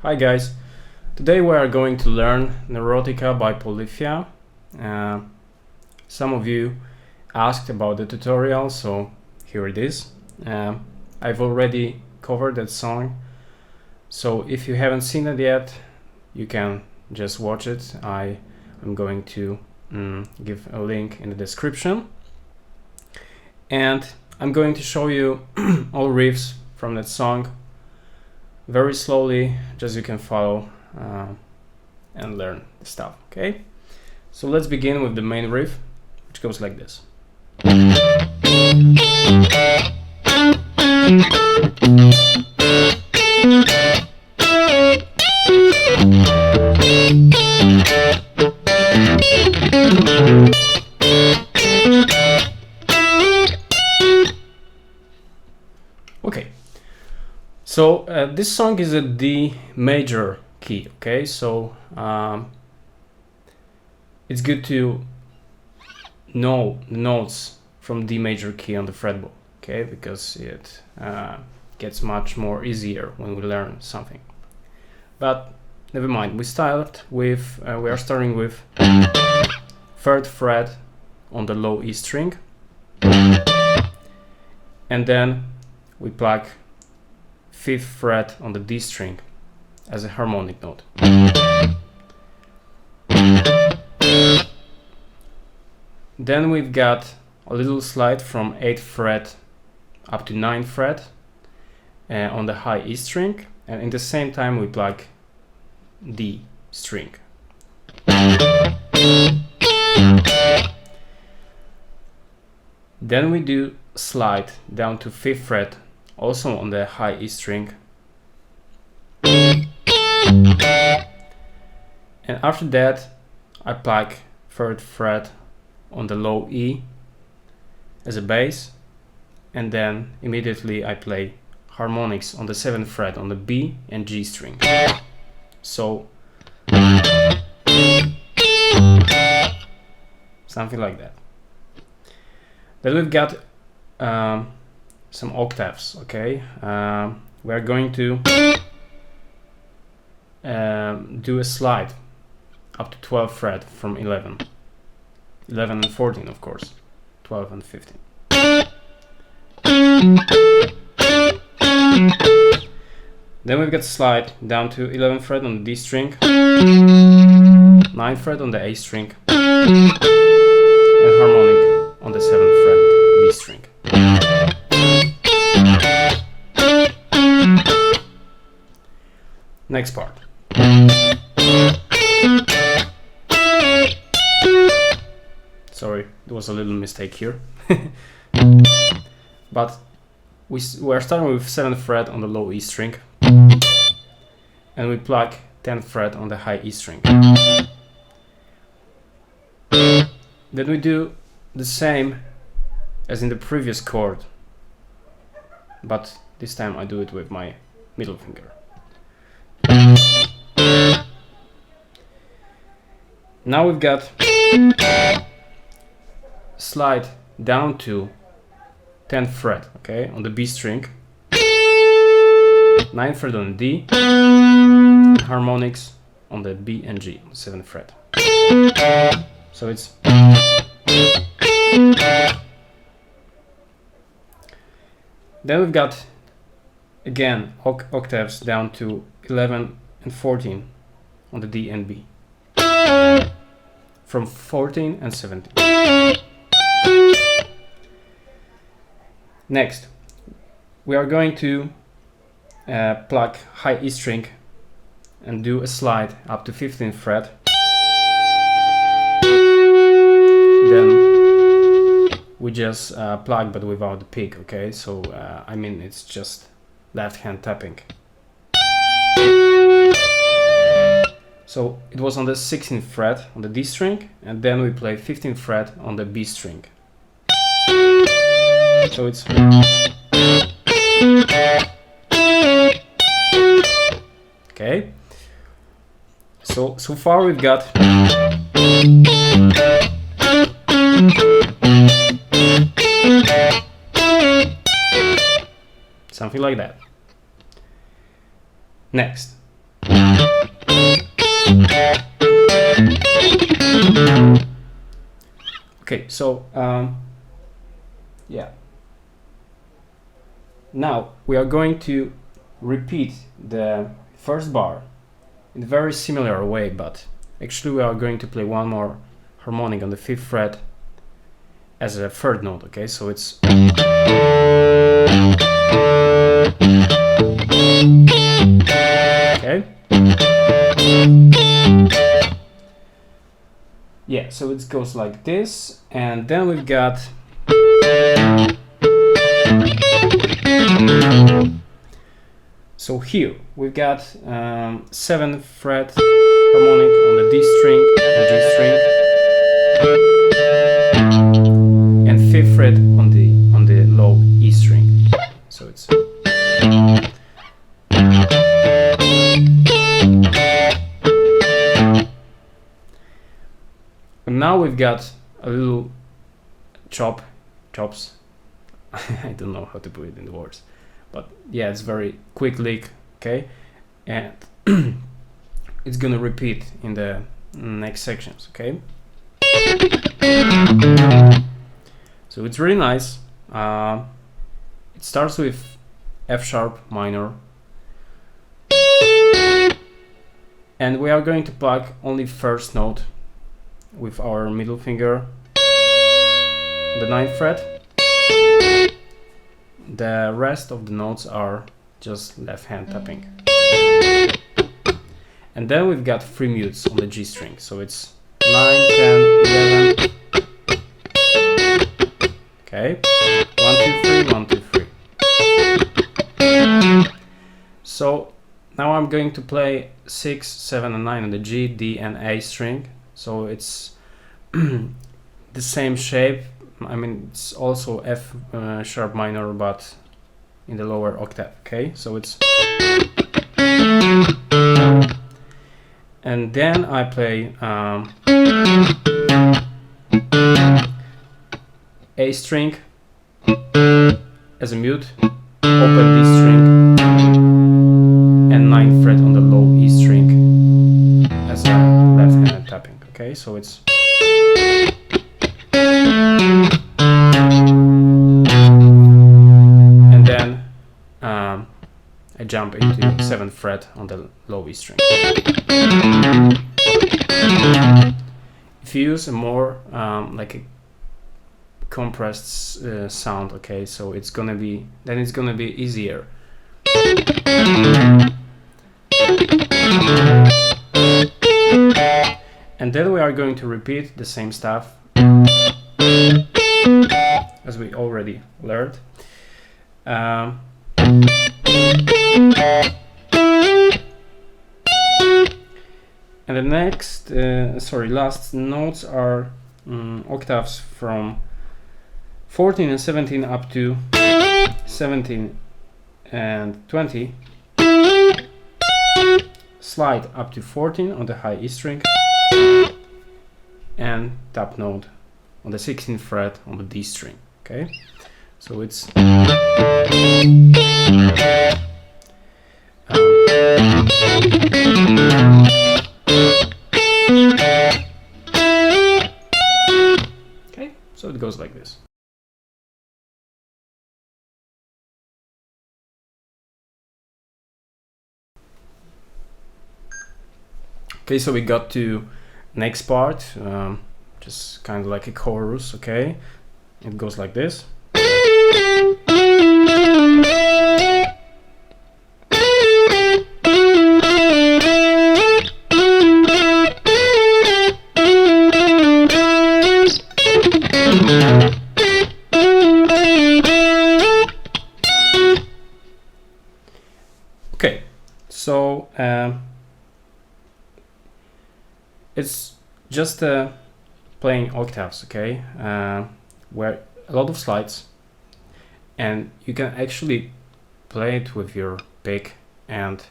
Hi guys, today we are going to learn Neurotica by Polyphia. Some of you asked about the tutorial, so here it is. I've already covered that song, so if you haven't seen it yet, you can just watch it. I am going to give a link in the description, and I'm going to show you all riffs from that song very slowly, just you can follow and learn the stuff. Okay, so let's begin with the main riff, which goes like this. Okay, so this song is a D major key. Okay, so it's good to know the notes from D major key on the fretboard, okay, because it gets much more easier when we learn something. But never mind, we are starting with 3rd fret on the low E string, and then we plug 5th fret on the D string as a harmonic note. Then we've got a little slide from 8th fret up to 9th fret on the high E string, and in the same time we plug D string. Then we do slide down to 5th fret, also on the high E string, and after that I plug 3rd fret on the low E as a bass, and then immediately I play harmonics on the 7th fret on the B and G string. So something like that. Then we've got some octaves. Okay, we are going to do a slide up to 12th fret from 11 and 14, of course, 12 and 15. Then we've got slide down to 11th fret on the D string, 9th fret on the A string, and harmonic on the 7th fret D string. Next part. Sorry, there was a little mistake here. But we're starting with 7th fret on the low E string, and we plug 10th fret on the high E string. Then we do the same as in the previous chord, but this time I do it with my middle finger. Now we've got slide down to 10th fret, okay, on the B string, 9th fret on the D, and harmonics on the B and G, 7th fret. So it's then we've got again octaves down to 11 and 14 on the D and B, from 14 and 17. Next, we are going to plug high E string and do a slide up to 15th fret. Then we just plug, but without the pick. Okay, so I mean it's just left hand tapping. So it was on the 16th fret on the D string, and then we play 15th fret on the B string. So it's okay. So far we've got something like that. Next, Okay, so yeah. Now we are going to repeat the first bar in a very similar way, but actually we are going to play one more harmonic on the 5th fret as a third note. Okay, so it's okay. Yeah, so it goes like this, and then we've got so here we've got 7th fret harmonic on the D string and G string, and 5th fret on the low E string. So it's and now we've got a little chops. I don't know how to put it in the words, but yeah, it's very quick lick, okay, and it's gonna repeat in the next sections, okay. So it's really nice. It starts with F sharp minor, and we are going to pluck only first note with our middle finger on the 9th fret. The rest of the notes are just left hand tapping. And then we've got 3 mutes on the G string. So it's 9, 10, 11. Okay. 1, 2, 3, 1, 2, 3. So now I'm going to play 6, 7, and 9 on the G, D, and A string. So it's the same shape. I mean, it's also F sharp minor, but in the lower octave. Okay, so it's, and then I play A string as a mute, open D string, and 9th fret on the low E string as a left-handed tapping. Okay, so it's. And then I jump into 7th fret on the low E string. If you use a more like a compressed sound, okay, so it's gonna be easier. And then we are going to repeat the same stuff as we already learned. And the next, last notes are octaves from 14 and 17 up to 17 and 20. Slide up to 14 on the high E string, and tap note on the 16th fret on the D string. Okay, so it's okay, so it goes like this. Okay, so we got to next part, just kind of like a chorus. Okay, it goes like this. Okay, so it's just playing octaves, okay, where a lot of slides, and you can actually play it with your pick and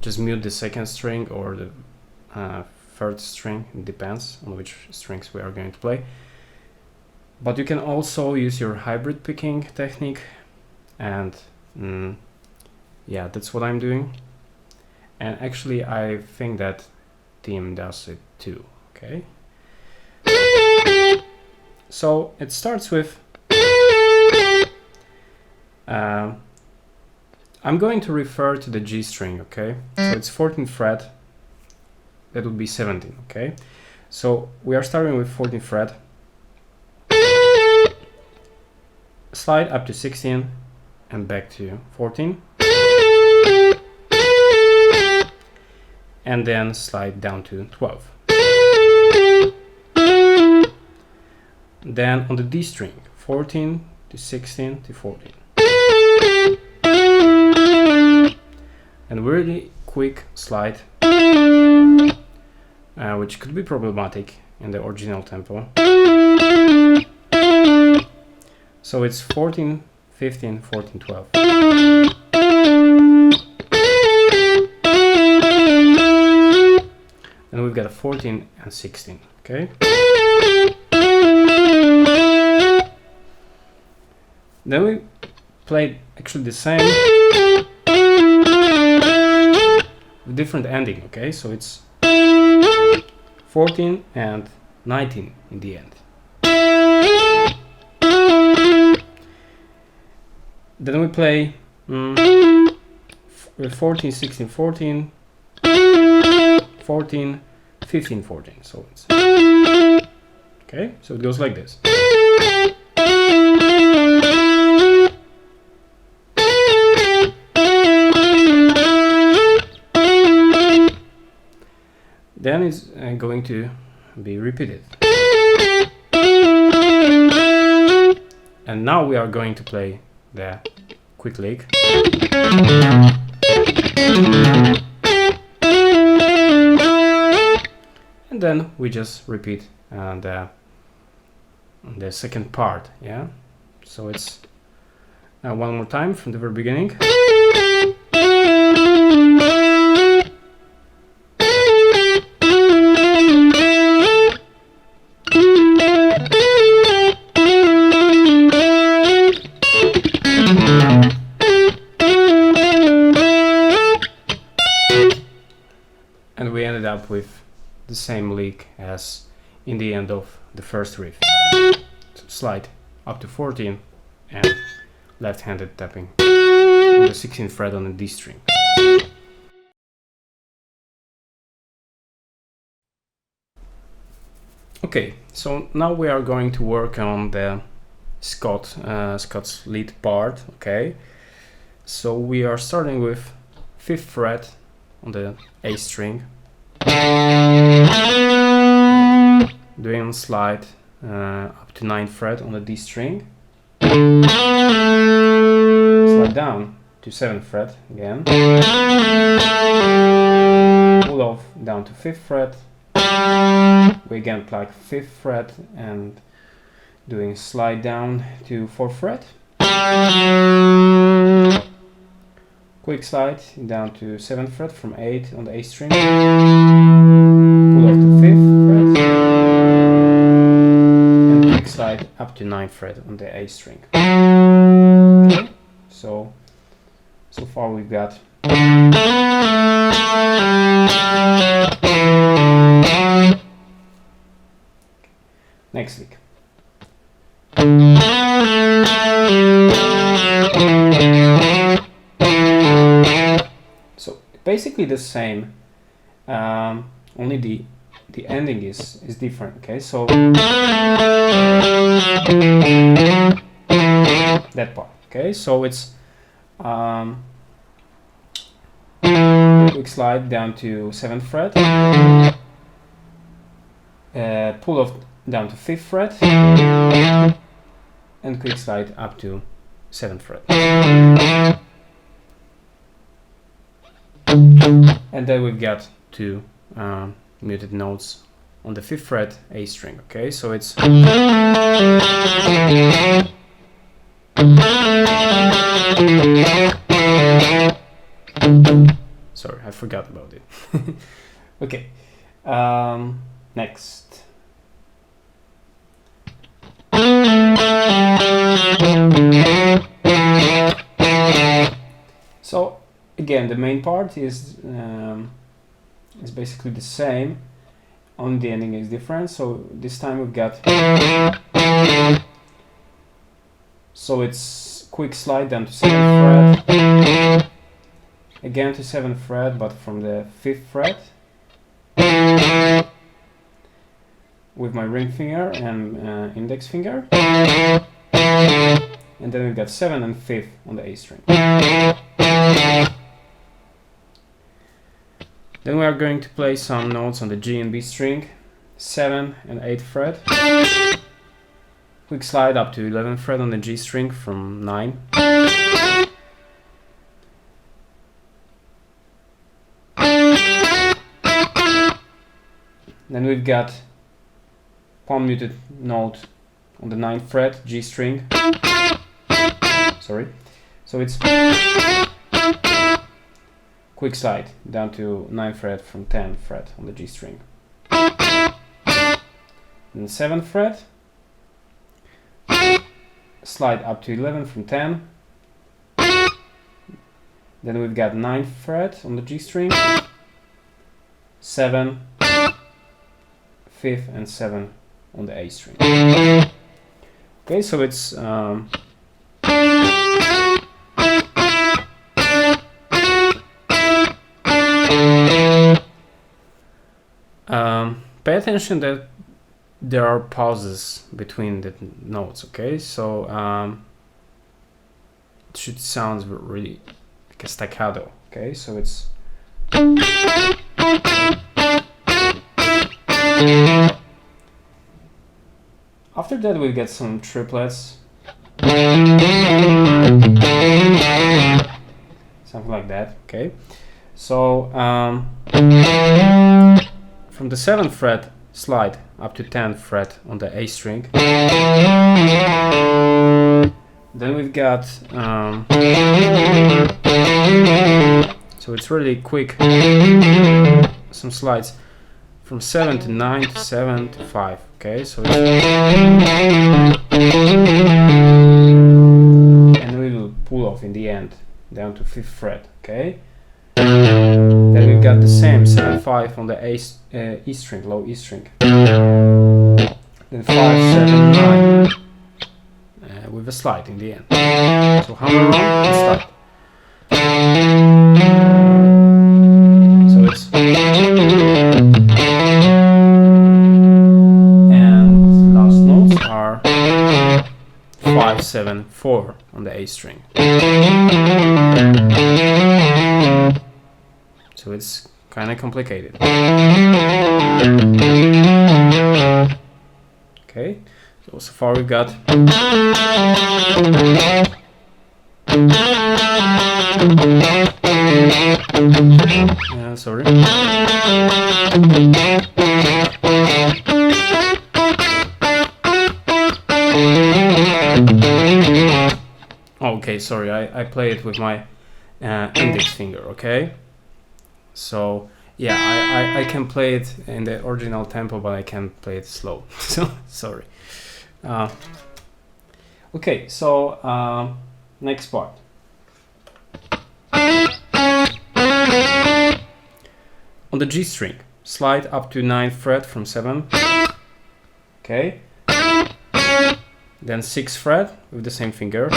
just mute the 2nd string or the 3rd string. It depends on which strings we are going to play. But you can also use your hybrid picking technique, and yeah, that's what I'm doing. And actually I think that team does it too. Okay. So it starts with. I'm going to refer to the G string. Okay. So it's 14th fret. That would be 17. Okay. So we are starting with 14th fret. Slide up to 16 and back to 14. And then slide down to 12. Then on the D string, 14 to 16 to 14. And really quick slide, which could be problematic in the original tempo. So it's 14, 15, 14, 12. And we've got a 14 and 16, okay? Then we played actually the same with different ending, okay? So it's 14 and 19 in the end. Then we play 14, 16, 14, 14, 15, 14. So it's okay. So it goes like this. Then it's going to be repeated. And now we are going to play the quick lick. And then we just repeat the second part, yeah? So it's one more time from the very beginning. And we ended up with the same lick as in the end of the first riff. So slide up to 14 and left-handed tapping on the 16th fret on the D string. Okay, so now we are going to work on the Scott's lead part. Okay, so we are starting with 5th fret on the A string, doing slide up to 9th fret on the D string, slide down to 7th fret again, pull off down to 5th fret, we again pluck 5th fret and doing slide down to 4th fret, quick slide down to 7th fret from 8 on the A string, pull off to 5th fret, and quick slide up to 9th fret on the A string. Okay, so far we've got next lick. So basically the same, only the ending is different. Okay, so that part. Okay, so it's quick slide down to 7th fret, pull off down to 5th fret, and quick slide up to 7th fret. And then we've got two muted notes on the 5th fret A string. Okay, so it's sorry, I forgot about it. Okay, next. So again, the main part is is basically the same, only the ending is different. So this time we've got, so it's quick slide down to 7th fret, again to 7th fret, but from the 5th fret, with my ring finger and index finger, and then we've got 7th and 5th on the A string. Then we are going to play some notes on the G and B string, 7th and 8th fret. Quick slide up to 11th fret on the G string from 9. Then we've got palm muted note on the 9th fret, G string. Sorry. So it's quick slide down to 9th fret from 10th fret on the G string. Then 7th fret, slide up to 11 from 10. Then we've got 9th fret on the G string, 7, 5th and 7 on the A string. Okay, so it's pay attention that there are pauses between the notes, okay? So it should sound really like a staccato, okay? So it's after that we get some triplets, something like that, okay? So from the 7th fret slide up to 10th fret on the A string. Then we've got so it's really quick, some slides from 7 to 9 to 7 to 5, okay? So it's, and we will pull off in the end down to 5th fret, okay? Then we've got the same 7-5 on the E string, low E string. Then 5, 7, 9 with a slide in the end. So hammer on and slide. So it's, and last notes are 5, 7, 4 on the A string. So it's kind of complicated. Okay, so far we've got sorry. Okay, sorry, I play it with my index finger, okay? So yeah, I can play it in the original tempo, but I can't play it slow. So sorry. Okay, so next part. On the G string, slide up to 9th fret from 7. Okay. Then 6th fret with the same finger.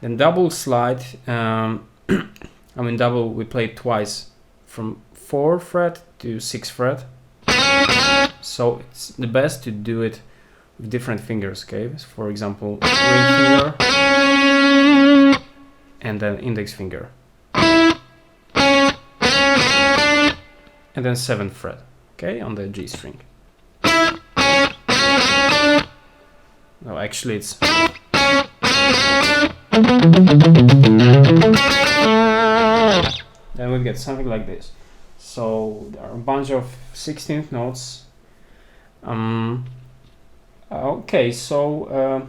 Then double slide. I mean double, we played twice from 4th fret to 6th fret. So it's the best to do it with different fingers, okay? So for example, ring finger and then index finger. And then 7th fret, okay, on the G string. No, actually it's then we get something like this. So there are a bunch of 16th notes. Okay, so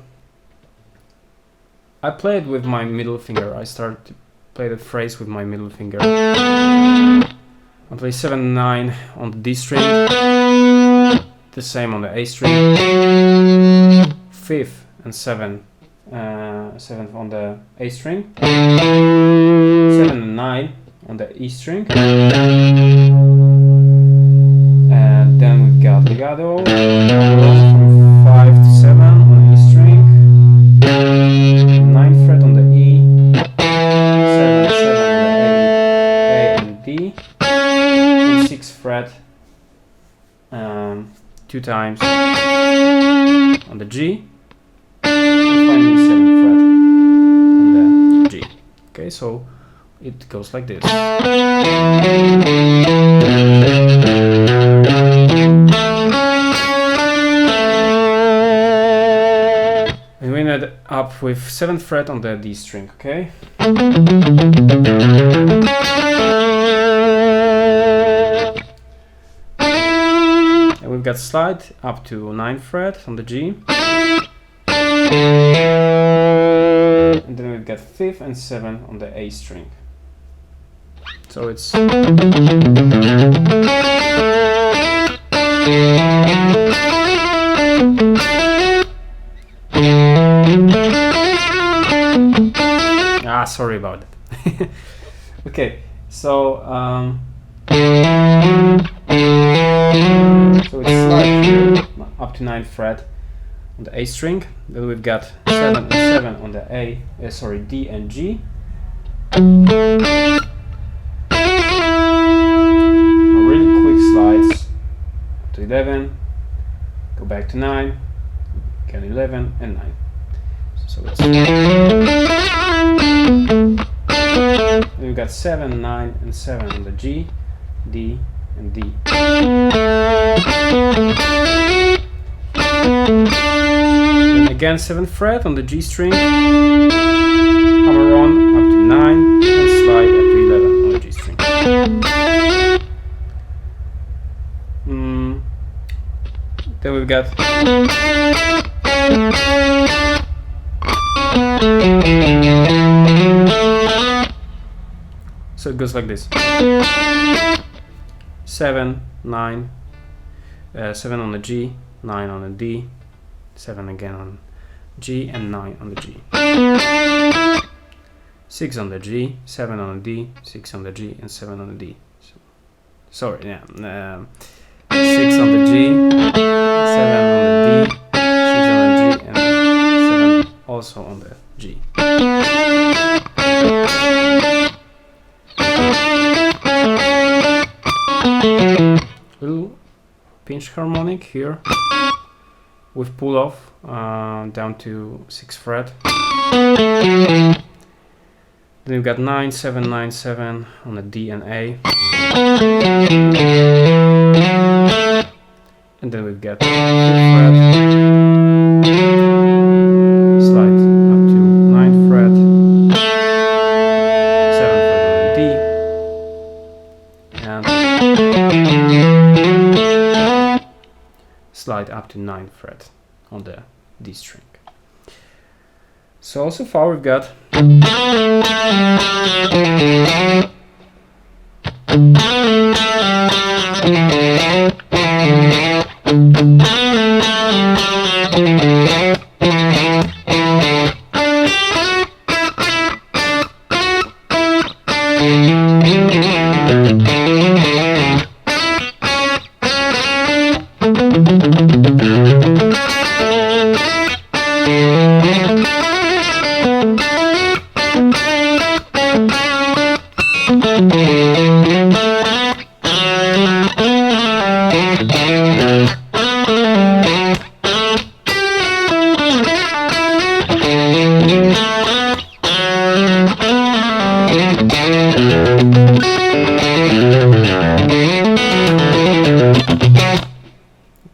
I played with my middle finger. I started to play the phrase with my middle finger. I play 7 and 9 on the D string, the same on the A string, 5th and 7th on the A string, 7 and 9 on the E string, and then we've got legato from 5 to 7 on the E string, 9th fret on the E, 7, 7 on the A and D, and 6th fret 2 times on the G, and finally 7th fret on the G. Okay, so it goes like this. And we end up with 7th fret on the D string, okay? And we've got slide up to 9th fret on the G. And then we've got 5th and 7th on the A string. So it's sorry about that. Okay, so so it's slide here up to 9th fret on the A string. Then we've got 7 and 7 on the D and G. Really quick slides to 11, go back to 9, again 11 and 9. So it's we've got 7, 9 and 7 on the G, D and D. Then again 7th fret on the G string, hammer on up to 9 and slide up to 11 on the G string. Then we've got so it goes like this: 7, 9, 7 on the G, 9 on the D, 7 again on G, and 9 on the G. 6 on the G, 7 on the D, 6 on the G, and 7 on the D. Sorry, yeah. 6 on the G, 7 on the D, 6 on the G, and 7 also on the G. Little pinch harmonic here with pull off down to 6th fret. Then we've got 9, 7, 9, 7 on the D and A. And then we've got 5th fret, slide up to 9th fret, 7th fret on the D, and slide up to 9th fret on the D string. So far we've got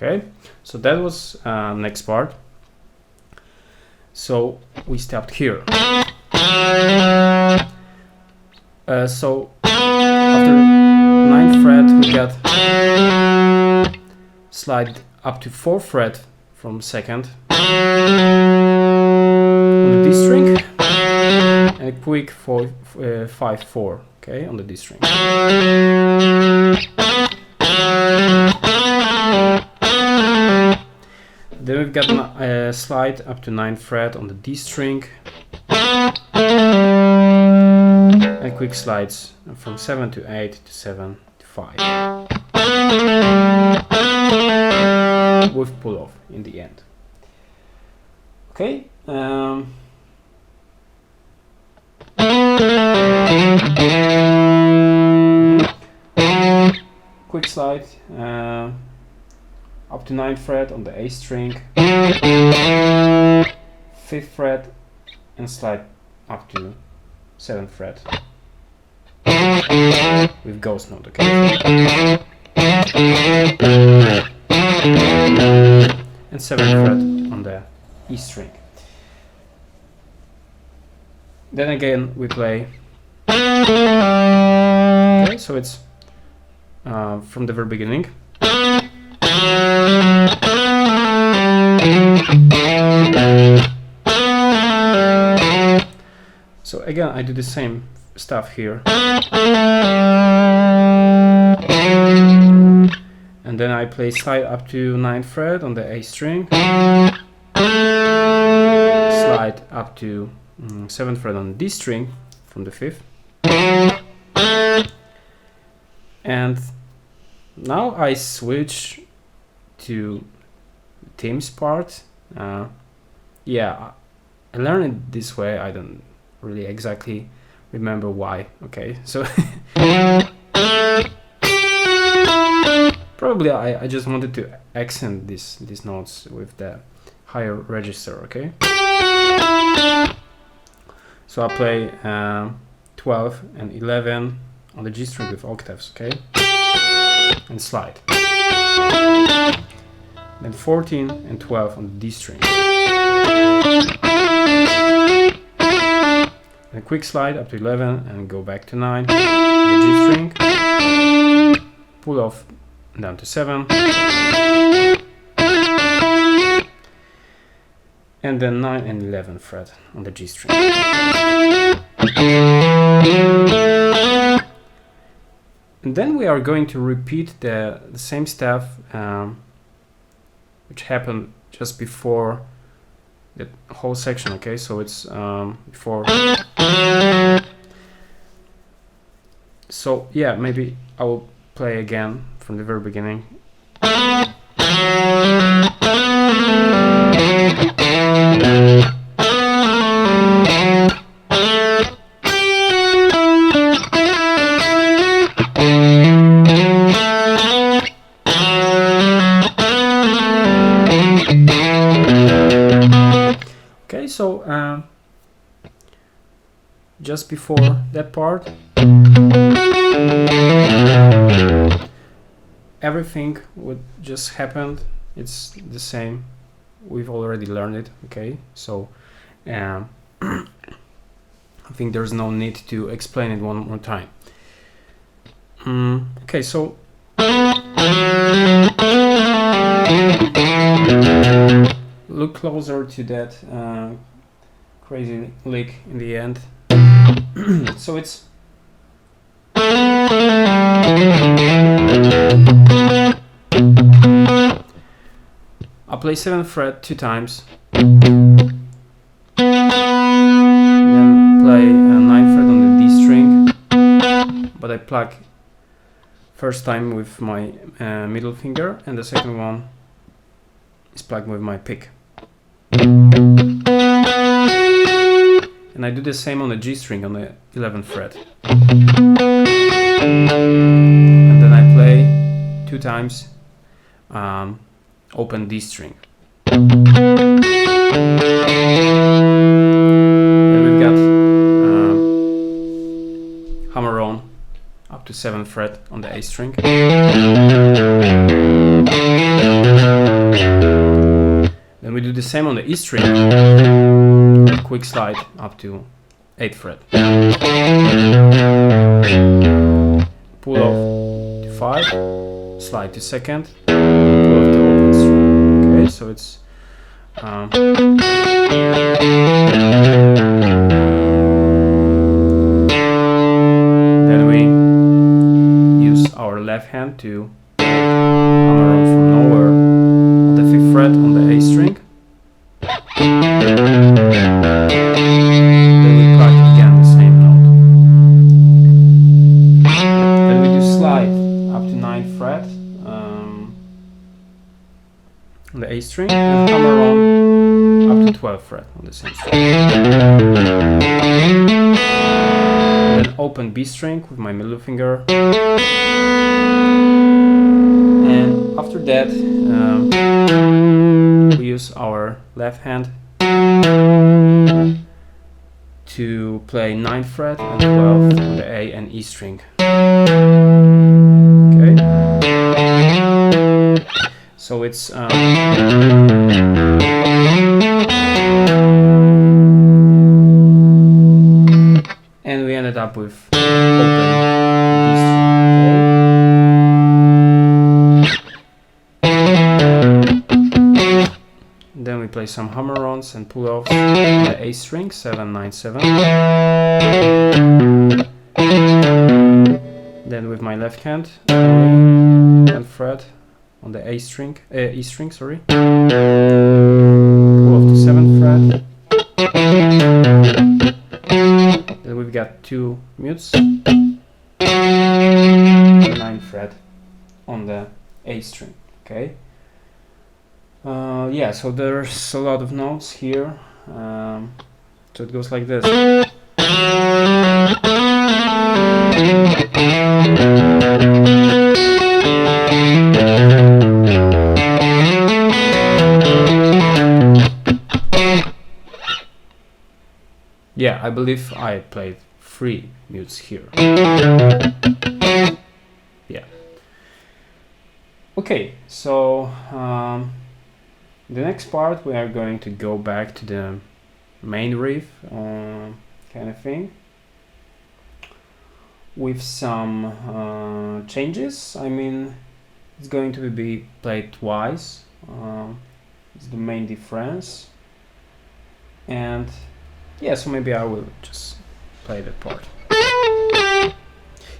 okay. So that was next part. So we stopped here. So after 9th fret we got slide up to 4th fret from 2nd on the D string, and a quick 5-4, okay, on the D string. Then we've got a slide up to 9th fret on the D string, and a quick slides from 7 to 8 to 7 to 5 with pull off in the end. Okay. Quick slide up to 9th fret on the A string, 5th fret, and slide up to 7th fret with ghost note, okay? And 7th fret on the E string. Then again we play. Okay, so it's from the very beginning. So again, I do the same stuff here. And then I play slide up to 9th fret on the A string. Slide up to 7th fret on D string from the 5th. And now I switch to themes part. Yeah, I learned it this way. I don't really exactly remember why. Okay, so probably I just wanted to accent these notes with the higher register. Okay, so I play 12 and 11 on the G string with octaves, okay, and slide. Then 14 and 12 on the D string. And a quick slide up to 11 and go back to 9 on the G string. Pull off down to 7. And then 9 and 11 fret on the G string. And then we are going to repeat the same stuff which happened just before the whole section, okay? So it's before. So yeah, maybe I will play again from the very beginning. Okay, so just before that part, everything what just happened, it's the same. We've already learned it, okay? So I think there's no need to explain it one more time. Okay, so look closer to that crazy lick in the end. So it's I play 7th fret 2 times, then play a 9th fret on the D string, but I pluck first time with my middle finger, and the second one is plucked with my pick. And I do the same on the G string on the 11th fret. And then I play 2 times open D string. And we've got hammer on up to 7th fret on the A string. Then we do the same on the E string. Quick slide up to 8th fret. Pull off to 5, slide to 2nd, pull off to open string. Okay, so it's then we use our left hand to hammer on from nowhere on the 5th fret on the A string. Then we pluck again the same note. on the A string and hammer on up to 12th fret on the same string. And then open B string with my middle finger. And after that, we use our left hand to play 9th fret and 12th on the A and E string. Okay. So it's and we ended up with open B string. Okay. Then we play some hammer-ons and pull-offs on the A string, 7, 9, 7. Then with my left hand, 10th fret on the A string, E string, sorry. Pull off to 7th fret. Then we've got 2 mutes. 9th fret on the A string. Okay. Yeah, so there's a lot of notes here. So it goes like this. Yeah, I believe I played 3 mutes here. Yeah. Okay, so the next part we are going to go back to the main riff kind of thing with some changes. I mean, it's going to be played twice. It's the main difference. And yeah, so maybe I will just play that part.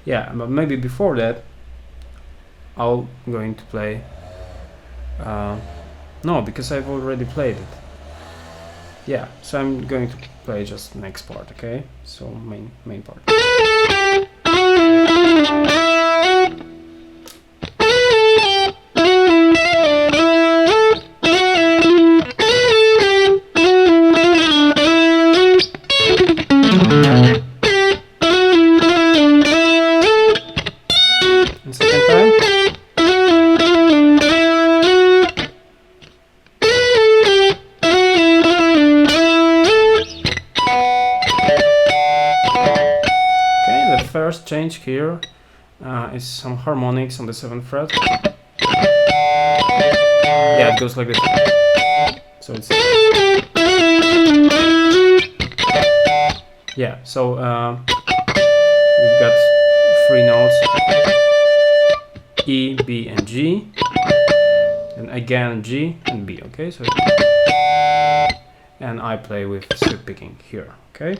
Yeah, but maybe before that I'm going to play no, because I've already played it. Yeah, so I'm going to play just the next part, okay? So main part. And second time. First change here is some harmonics on the 7th fret. Yeah, it goes like this. So it's yeah. So we've got 3 notes: E, B, and G, and again G and B. Okay, so and I play with sweep picking here. Okay.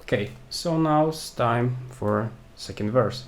Okay, so now it's time for second verse.